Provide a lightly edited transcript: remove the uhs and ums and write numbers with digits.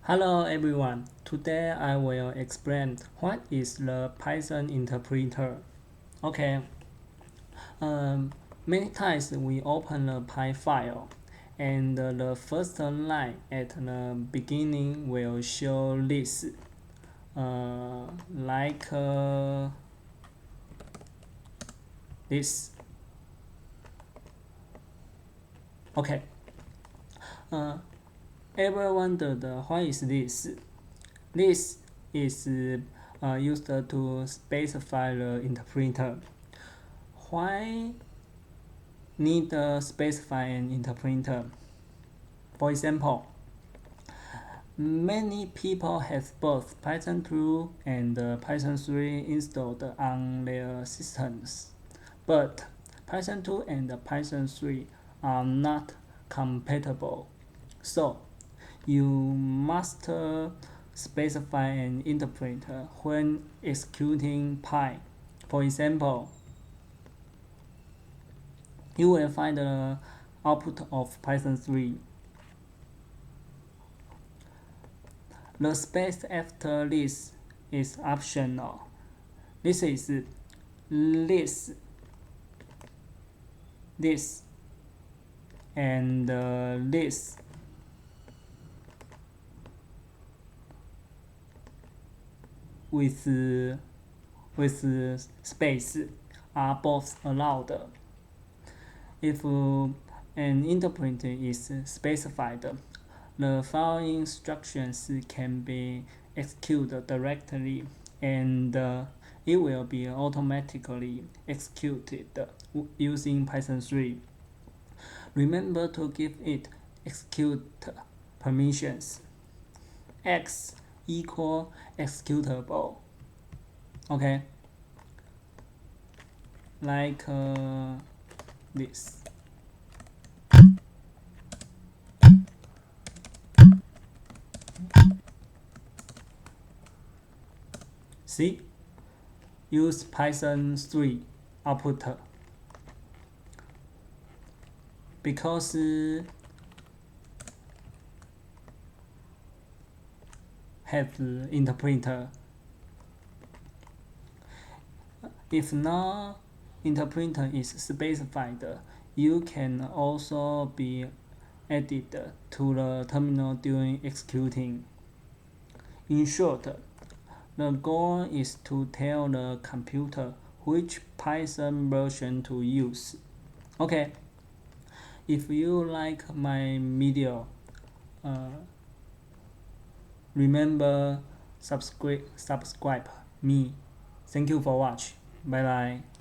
Hello everyone. Today I will explain what is the Python interpreter. Okay. Many times we open a Py file and the first line at the beginning will show this like this. Okay. Ever wondered what is this? This is used to specify the interpreter. Why need to specify an interpreter? For example, many people have both Python 2 and Python 3 installed on their systems, but Python 2 and Python 3 are not compatible. So you must specify an interpreter when executing Py. For example, you will find the output of Python 3. The space after this is optional. This is this, and this. With space are both allowed. If an interpreter is specified, the following instructions can be executed directly, and it will be automatically executed using Python 3. Remember to give it execute permissions. X equal executable. Okay, like this. See, use Python 3 output because have interpreter. If no interpreter is specified, you can also be added to the terminal during executing. In short, the goal is to tell the computer which Python version to use. Okay, if you like my video, remember subscribe me. Thank you for watching. Bye bye.